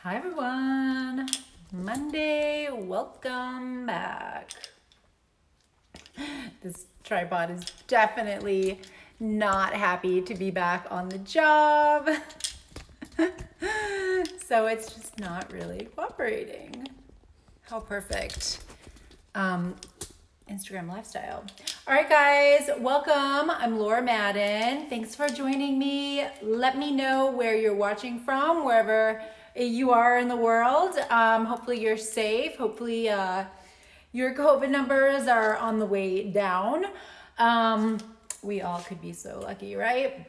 Hi everyone, Monday, welcome back. This tripod is definitely not happy to be back on the job. So it's just not really cooperating. How perfect. Instagram lifestyle. All right, guys, welcome. I'm Laura Madden. Thanks for joining me. Let me know where you're watching from, wherever you are in the world. Hopefully you're safe. Hopefully your COVID numbers are on the way down. We all could be so lucky, right?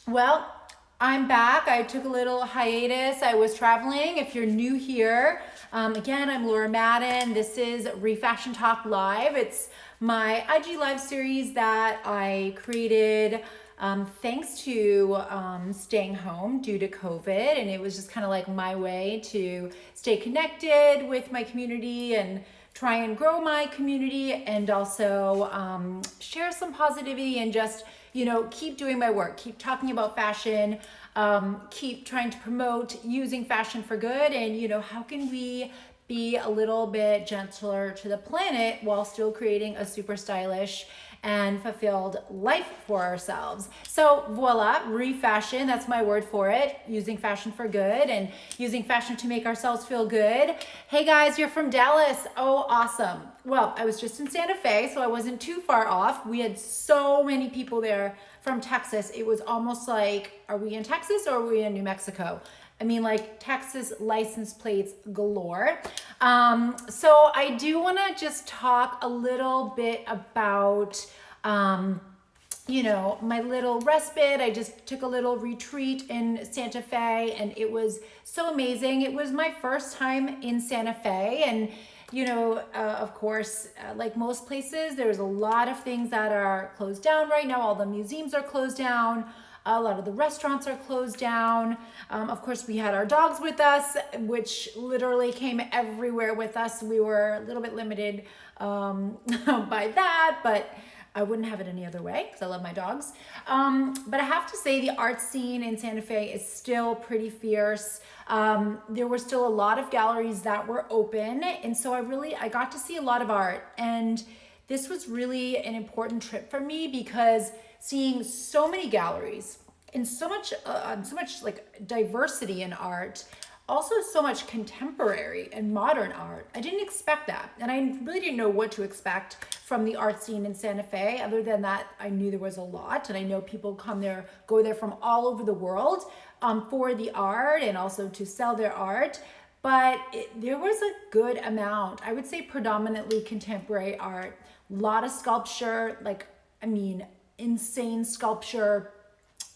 Well, I'm back. I took a little hiatus. I was traveling. If you're new here, again, I'm Laura Madden. This is ReFashionTALK Live. It's my IG Live series that I created thanks to staying home due to COVID. And it was just kind of like my way to stay connected with my community and try and grow my community, and also share some positivity and just, keep doing my work, keep talking about fashion, keep trying to promote using fashion for good, and, how can we be a little bit gentler to the planet while still creating a super stylish and fulfilled life for ourselves. So voila, ReFashion, that's my word for it, using fashion for good and using fashion to make ourselves feel good. Hey guys, you're from Dallas. Oh, awesome. Well, I was just in Santa Fe, so I wasn't too far off. We had so many people there from Texas. It was almost like, are we in Texas or are we in New Mexico? I mean, like Texas license plates galore. So I do want to just talk a little bit about, my little respite. I just took a little retreat in Santa Fe, and it was so amazing. It was my first time in Santa Fe, and of course, like most places, there's a lot of things that are closed down right now. All the museums are closed down. A lot of the restaurants are closed down. Of course, we had our dogs with us, which literally came everywhere with us. We were a little bit limited by that, but I wouldn't have it any other way because I love my dogs. But I have to say the art scene in Santa Fe is still pretty fierce. There were still a lot of galleries that were open. And so I got to see a lot of art. And this was really an important trip for me because seeing so many galleries and so much like diversity in art, also so much contemporary and modern art. I didn't expect that. And I really didn't know what to expect from the art scene in Santa Fe. Other than that, I knew there was a lot. And I know people go there from all over the world for the art and also to sell their art. But there was a good amount, I would say predominantly contemporary art, a lot of sculpture, insane sculpture,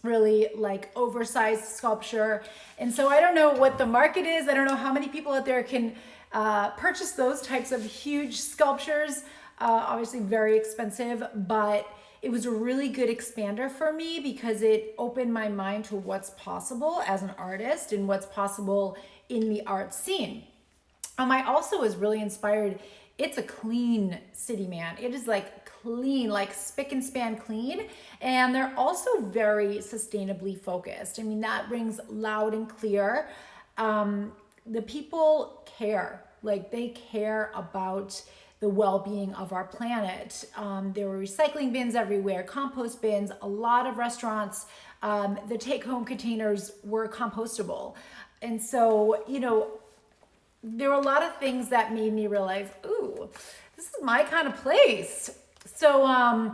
really like oversized sculpture. And so I don't know what the market is. I don't know how many people out there can purchase those types of huge sculptures. Obviously very expensive, but it was a really good expander for me because it opened my mind to what's possible as an artist and what's possible in the art scene. I also was really inspired. It's a clean city, man. It is like clean, like spick and span clean. And they're also very sustainably focused. I mean, that rings loud and clear. The people care, like they care about the well-being of our planet. There were recycling bins everywhere, compost bins, a lot of restaurants. The take-home containers were compostable. And so, there were a lot of things that made me realize, ooh, this is my kind of place. So,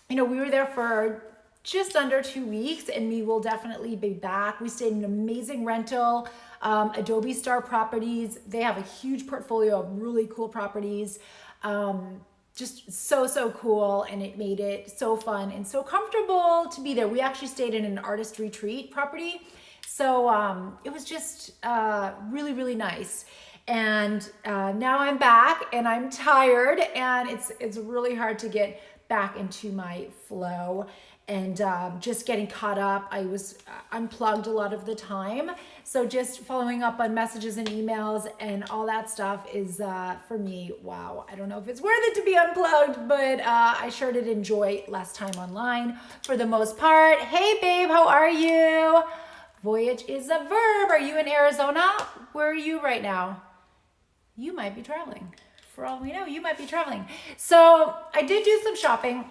we were there for just under 2 weeks, and we will definitely be back. We stayed in an amazing rental, Adobe Star Properties. They have a huge portfolio of really cool properties. Just so cool, and it made it so fun and so comfortable to be there. We actually stayed in an artist retreat property. So it was just really nice. And now I'm back and I'm tired, and it's really hard to get back into my flow and just getting caught up. I was unplugged a lot of the time. So just following up on messages and emails and all that stuff is for me, wow. I don't know if it's worth it to be unplugged, but I sure did enjoy less time online for the most part. Hey babe, how are you? Voyage is a verb. Are you in Arizona? Where are you right now? You might be traveling. For all we know, you might be traveling. So I did do some shopping.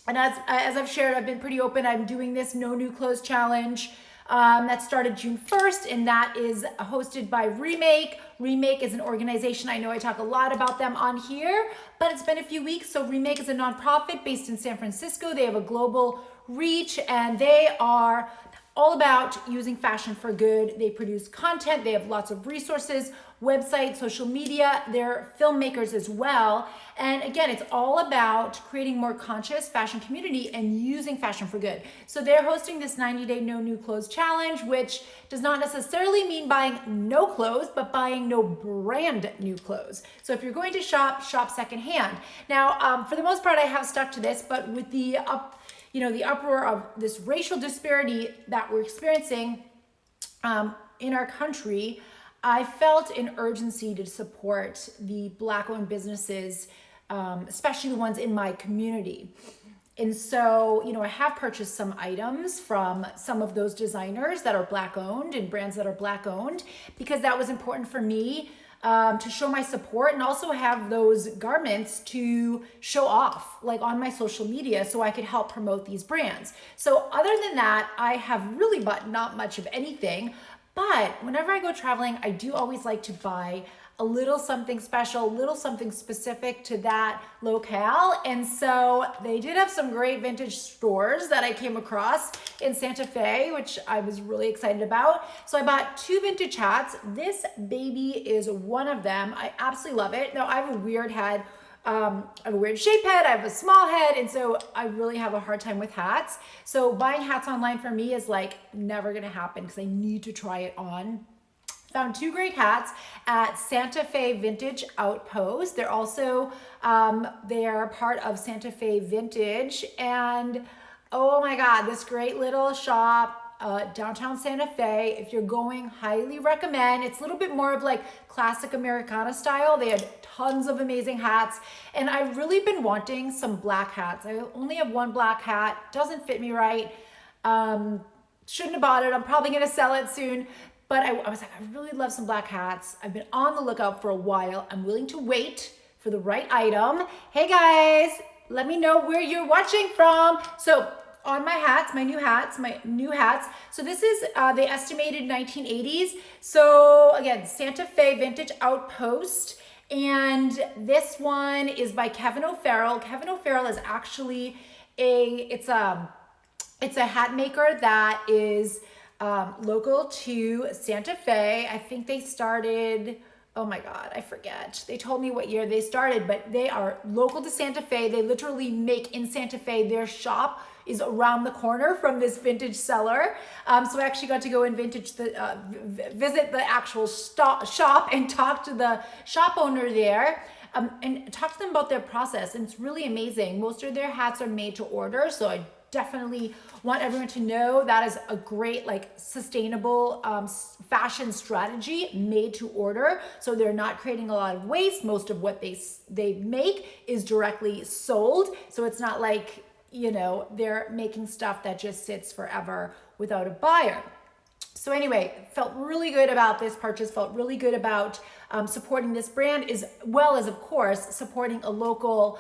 And as I've shared, I've been pretty open. I'm doing this No New Clothes Challenge that started June 1st, and that is hosted by Remake. Remake is an organization. I know I talk a lot about them on here, but it's been a few weeks. So Remake is a nonprofit based in San Francisco. They have a global reach, and they are all about using fashion for good. They produce content. They have lots of resources, websites, social media. They're filmmakers as well. And again, it's all about creating more conscious fashion community and using fashion for good. So they're hosting this 90-day no new clothes challenge, which does not necessarily mean buying no clothes, but buying no brand new clothes. So if you're going to shop, shop secondhand. Now, for the most part, I have stuck to this, but with the uproar of this racial disparity that we're experiencing in our country, I felt an urgency to support the Black-owned businesses, especially the ones in my community. And so, I have purchased some items from some of those designers that are Black-owned and brands that are Black-owned, because that was important for me to show my support and also have those garments to show off like on my social media so I could help promote these brands. So other than that, I have really bought not much of anything, but whenever I go traveling, I do always like to buy a little something special, a little something specific to that locale. And so they did have some great vintage stores that I came across in Santa Fe, which I was really excited about. So I bought 2 vintage hats. This baby is one of them. I absolutely love it. Now I have a weird head. I have a weird shaped head, I have a small head, and so I really have a hard time with hats. So buying hats online for me is like never gonna happen because I need to try it on. Found 2 great hats at Santa Fe Vintage Outpost. They're also, they're part of Santa Fe Vintage, and oh my God, this great little shop, downtown Santa Fe. If you're going, highly recommend. It's a little bit more of like classic Americana style. They had tons of amazing hats, and I've really been wanting some black hats. I only have 1 black hat, doesn't fit me right. Shouldn't have bought it. I'm probably gonna sell it soon. But I was like, I really love some black hats. I've been on the lookout for a while. I'm willing to wait for the right item. Hey guys, let me know where you're watching from. So on my hats, my new hats. So this is the estimated 1980s. So again, Santa Fe Vintage Outpost. And this one is by Kevin O'Farrell. Kevin O'Farrell is actually it's a hat maker that is local to Santa Fe. I think they started, oh my God, I forget. They told me what year they started, but they are local to Santa Fe. They literally make in Santa Fe. Their shop is around the corner from this vintage seller. So I actually got to go and visit the actual shop and talk to the shop owner there. And talk to them about their process. And it's really amazing. Most of their hats are made to order. So I definitely want everyone to know that is a great like sustainable fashion strategy, made to order. So they're not creating a lot of waste. Most of what they make is directly sold. So it's not like, they're making stuff that just sits forever without a buyer. So anyway, felt really good about this purchase, felt really good about supporting this brand, as well as, of course, supporting a local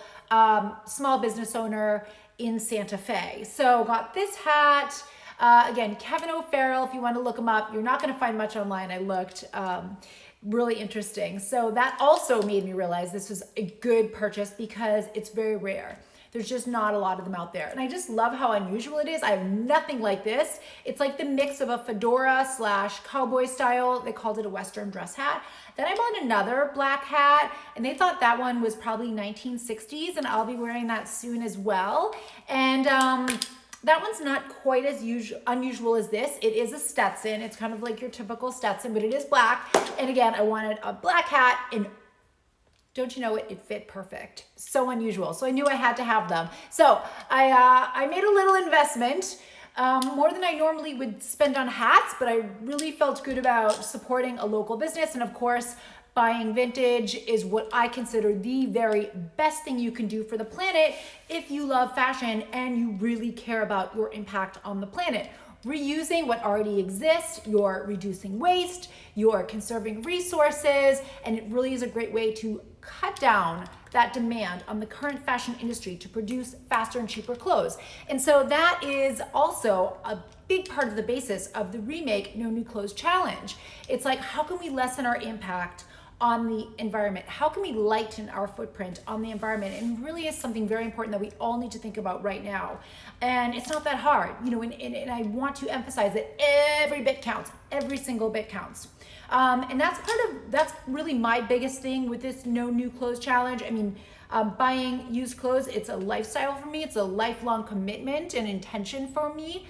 small business owner in Santa Fe. So got this hat, again, Kevin O'Farrell, if you want to look him up. You're not going to find much online. I looked, really interesting. So that also made me realize this was a good purchase because it's very rare. There's just not a lot of them out there. And I just love how unusual it is. I have nothing like this. It's like the mix of a fedora / cowboy style. They called it a Western dress hat. Then I bought another black hat, and they thought that one was probably 1960s, and I'll be wearing that soon as well. And that one's not quite as unusual as this. It is a Stetson. It's kind of like your typical Stetson, but it is black. And again, I wanted a black hat, and don't you know it fit perfect. So unusual. So I knew I had to have them. So I made a little investment, more than I normally would spend on hats, but I really felt good about supporting a local business. And of course, buying vintage is what I consider the very best thing you can do for the planet if you love fashion and you really care about your impact on the planet. reusing what already exists, you're reducing waste, you're conserving resources, and it really is a great way to cut down that demand on the current fashion industry to produce faster and cheaper clothes. And so that is also a big part of the basis of the Remake No New Clothes Challenge. It's like, how can we lessen our impact on the environment? How can we lighten our footprint on the environment? And it really is something very important that we all need to think about right now. And it's not that hard, you know, and I want to emphasize that every bit counts, every single bit counts. And that's really my biggest thing with this No New Clothes Challenge. I mean, buying used clothes, it's a lifestyle for me. It's a lifelong commitment and intention for me.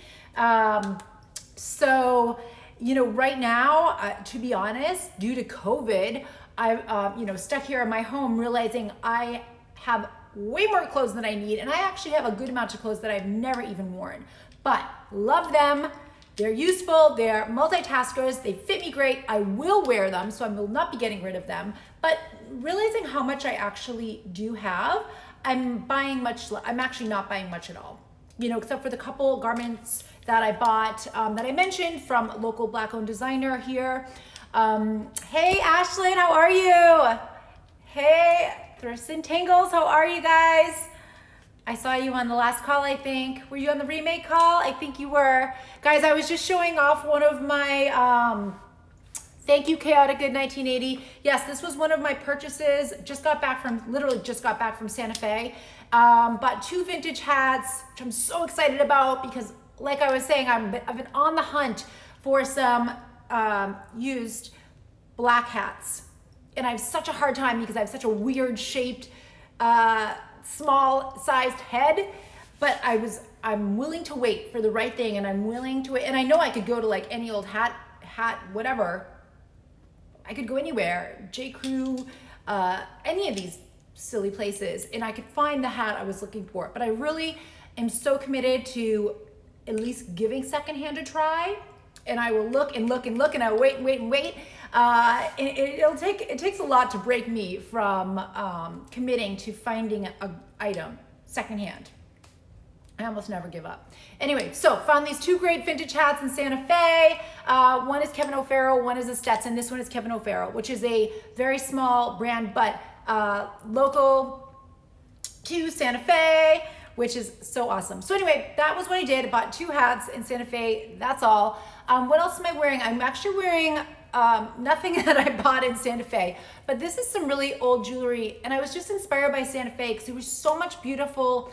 So, you know, right now, to be honest, due to COVID, I've, you know, stuck here in my home realizing I have way more clothes than I need. And I actually have a good amount of clothes that I've never even worn, but love them. They're useful, they're multitaskers, they fit me great, I will wear them, so I will not be getting rid of them. But realizing how much I actually do have, I'm actually not buying much at all. You know, except for the couple garments that I bought, that I mentioned from a local Black-owned designer here. Hey Ashlyn, how are you? Hey, Thrifts and Tangles, how are you guys? I saw you on the last call, I think. Were you on the Remake call? I think you were. Guys, I was just showing off one of my, thank you, Chaotic Good 1980. Yes, this was one of my purchases. Literally just got back from Santa Fe. Bought 2 vintage hats, which I'm so excited about because, like I was saying, I've been on the hunt for some used black hats. And I have such a hard time because I have such a weird shaped, small sized head, but I'm willing to wait for the right thing, and I'm willing to wait. And I know I could go to like any old hat, whatever. I could go anywhere, J. Crew, any of these silly places, and I could find the hat I was looking for. But I really am so committed to at least giving secondhand a try. And I will look and look and look, and I will wait and wait and wait. It takes a lot to break me from committing to finding an item secondhand. I almost never give up. Anyway, so found these 2 great vintage hats in Santa Fe. One is Kevin O'Farrell, one is a Stetson. This one is Kevin O'Farrell, which is a very small brand, but local to Santa Fe, which is so awesome. So anyway, that was what I did. I bought 2 hats in Santa Fe. That's all. What else am I wearing? I'm actually wearing nothing that I bought in Santa Fe, but this is some really old jewelry. And I was just inspired by Santa Fe because there was so much beautiful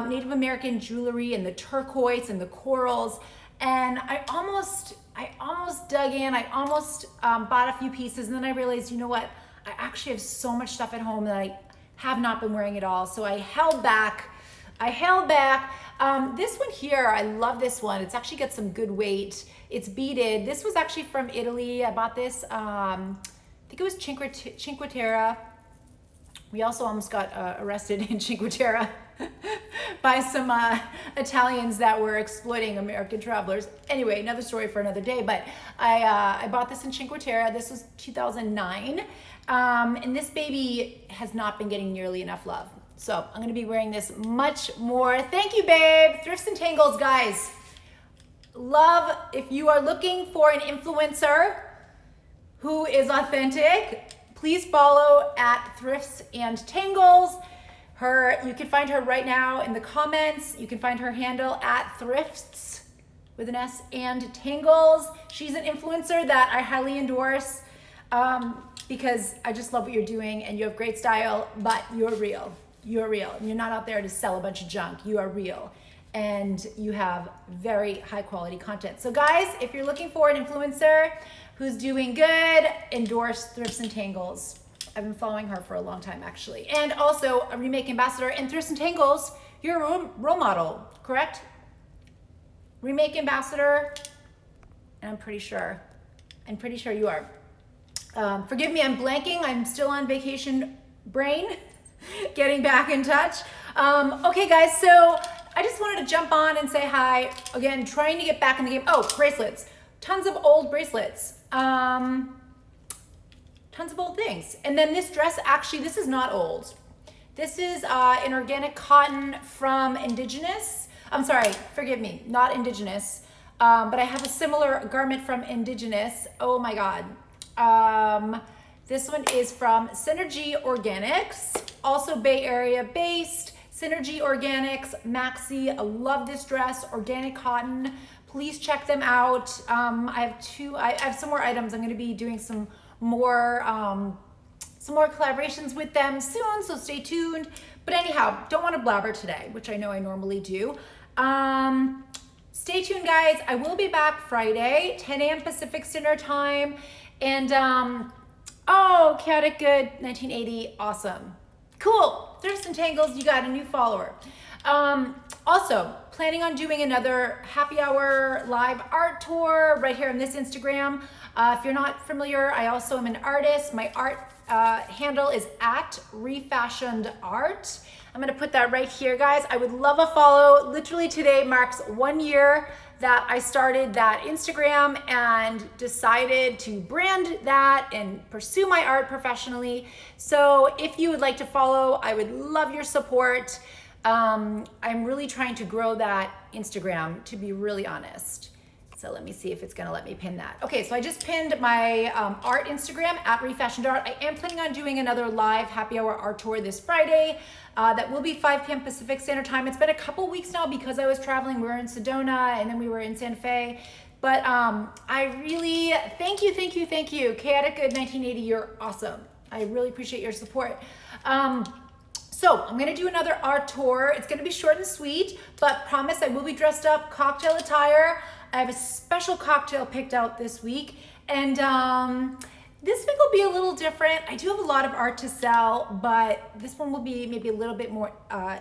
Native American jewelry and the turquoise and the corals. And I almost dug in. I almost bought a few pieces, and then I realized, you know what? I actually have so much stuff at home that I have not been wearing at all. So I held back. This one here, I love this one. It's actually got some good weight. It's beaded. This was actually from Italy. I bought this, I think it was Cinque Terre. We also almost got arrested in Cinque Terre by some Italians that were exploiting American travelers. Anyway, another story for another day, but I bought this in Cinque Terre. This was 2009. And this baby has not been getting nearly enough love. So I'm gonna be wearing this much more. Thank you, babe. Thrifts and Tangles, guys. Love, if you are looking for an influencer who is authentic, please follow at Thrifts and Tangles. You can find her right now in the comments. You can find her handle at Thrifts with an S and Tangles. She's an influencer that I highly endorse because I just love what you're doing, and you have great style, but you're real. You're real. You're not out there to sell a bunch of junk. You are real. And you have very high quality content. So guys, if you're looking for an influencer who's doing good, endorse Thrifts and Tangles. I've been following her for a long time, actually. And also a Remake ambassador. And Thrifts and Tangles, you're a role model, correct? Remake ambassador, and I'm pretty sure you are. Forgive me, I'm blanking. I'm still on vacation brain. Getting back in touch. Okay guys, so I just wanted to jump on and say hi. Again, trying to get back in the game. Oh, bracelets. Tons of old bracelets. Tons of old things. And then this dress, actually, this is not old. This is an organic cotton from indigenous. I'm sorry, forgive me, not indigenous. but I have a similar garment from Indigenous. Oh my God. This one is from Synergy Organics, also Bay Area based. Synergy Organics, Maxi. I love this dress, organic cotton. Please check them out. I have some more items. I'm going to be doing some more collaborations with them soon, so stay tuned. But anyhow, don't want to blabber today, which I know I normally do. Stay tuned, guys. I will be back Friday, 10 a.m. Pacific Standard Time. And oh, Chaotic Good 1980, awesome. Cool, Thrift and Tangles, you got a new follower. Also, planning on doing another happy hour live art tour right here on this Instagram. If you're not familiar, I also am an artist. My art handle is at ReFashioned Art. I'm gonna put that right here, guys. I would love a follow. Literally today marks 1 year that I started that Instagram and decided to brand that and pursue my art professionally. So if you would like to follow, I would love your support. I'm really trying to grow that Instagram, to be really honest. So let me see if it's gonna let me pin that. Okay, so I just pinned my art Instagram at ReFashioned Art. I am planning on doing another live happy hour art tour this Friday. That will be 5 p.m. Pacific Standard Time. It's been a couple weeks now because I was traveling. We were in Sedona and then we were in Santa Fe. But I really, thank you. Chaotic Good 1980, you're awesome. I really appreciate your support. So I'm gonna do another art tour. It's gonna be short and sweet, but promise I will be dressed up, cocktail attire. I have a special cocktail picked out this week, and this week will be a little different. I do have a lot of art to sell, but this one will be maybe a little bit more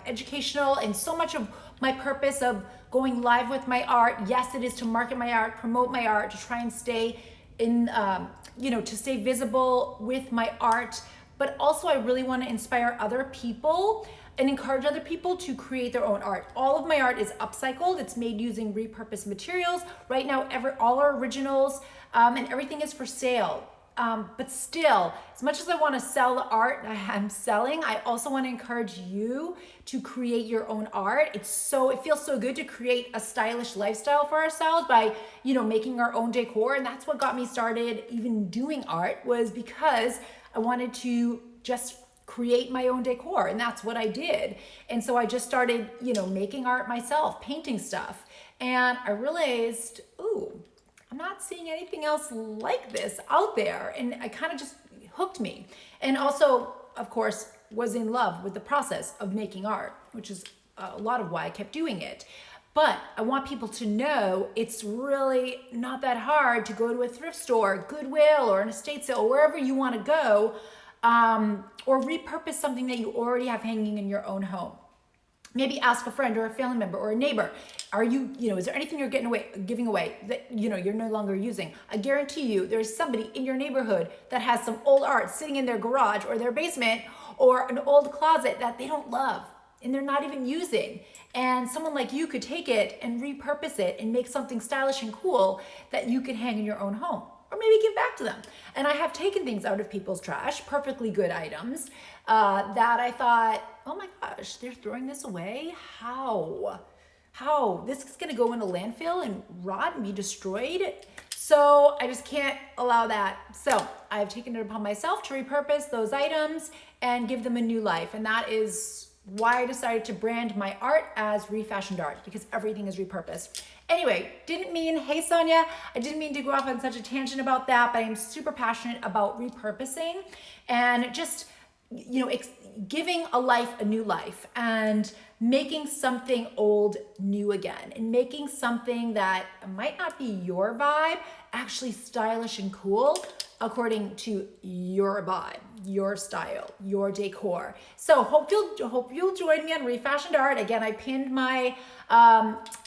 educational, and so much of my purpose of going live with my art, yes, it is to market my art, promote my art, to try and stay in, to stay visible with my art, but also I really want to inspire other people and encourage other people to create their own art. All of my art is upcycled. It's made using repurposed materials. Right now, all our originals and everything is for sale. But still, as much as I want to sell the art I'm selling, I also want to encourage you to create your own art. It feels so good to create a stylish lifestyle for ourselves by, making our own decor. And that's what got me started even doing art, was because I wanted to just create my own decor, and that's what I did. And so I just started, making art myself, painting stuff. And I realized, ooh, I'm not seeing anything else like this out there. And it kind of just hooked me. And also, of course, was in love with the process of making art, which is a lot of why I kept doing it. But I want people to know it's really not that hard to go to a thrift store, Goodwill, or an estate sale, wherever you want to go, or repurpose something that you already have hanging in your own home. Maybe ask a friend or a family member or a neighbor. Is there anything you're giving away that, you're no longer using? I guarantee you there's somebody in your neighborhood that has some old art sitting in their garage or their basement or an old closet that they don't love and they're not even using. And someone like you could take it and repurpose it and make something stylish and cool that you can hang in your own home, or maybe give back to them. And I have taken things out of people's trash, perfectly good items, that I thought, oh my gosh, they're throwing this away? How? This is gonna go in a landfill and rot and be destroyed? So I just can't allow that. So I've taken it upon myself to repurpose those items and give them a new life. And that is why I decided to brand my art as ReFashioned Art, because everything is repurposed. Anyway, hey Sonia, I didn't mean to go off on such a tangent about that, but I'm super passionate about repurposing and just, giving a life a new life and making something old new again, and making something that might not be your vibe actually stylish and cool according to your vibe, your style, your decor. So hope you'll join me on ReFashioned Art. Again, I pinned my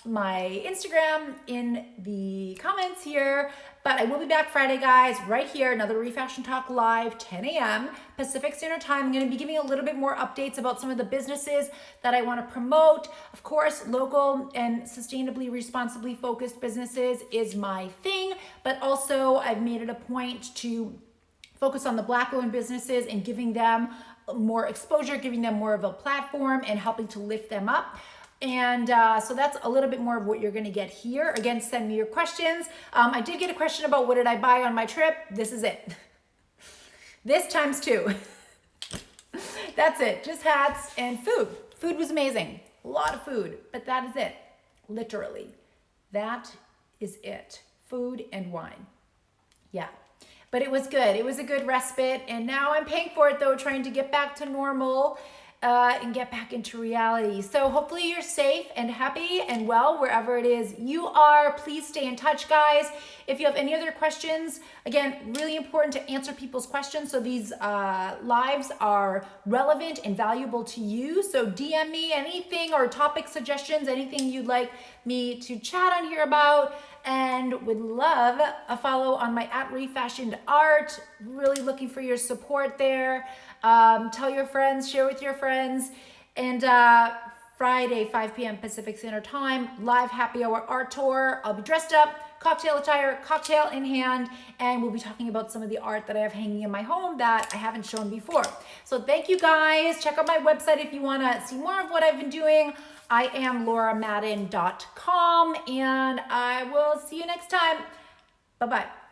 my Instagram in the comments here, but I will be back Friday, guys, right here, another ReFashionTALK live, 10 a.m. Pacific Standard Time. I'm gonna be giving a little bit more updates about some of the businesses that I wanna promote. Of course, local and sustainably, responsibly focused businesses is my thing, but also I've made it a point to focus on the Black-owned businesses and giving them more exposure, giving them more of a platform and helping to lift them up. And so that's a little bit more of what you're gonna get here. Again, send me your questions. I did get a question about what did I buy on my trip. This is it. This times 2. That's it, just hats and food. Food was amazing, a lot of food, but that is it, literally. That is it, food and wine. Yeah, but it was good. It was a good respite, and now I'm paying for it though, trying to get back to normal and get back into reality. So hopefully you're safe and happy and well wherever it is you are. Please stay in touch, guys. If you have any other questions, again, really important to answer people's questions so these lives are relevant and valuable to you. So DM me anything or topic suggestions, anything you'd like me to chat on here about, and would love a follow on my @ReFashioned Art. Really looking for your support there. Tell your friends, share with your friends. And Friday, 5 p.m. Pacific Standard Time, live happy hour art tour. I'll be dressed up, cocktail attire, cocktail in hand, and we'll be talking about some of the art that I have hanging in my home that I haven't shown before. So thank you guys. Check out my website if you want to see more of what I've been doing. I am lauramadden.com, and I will see you next time. Bye-bye.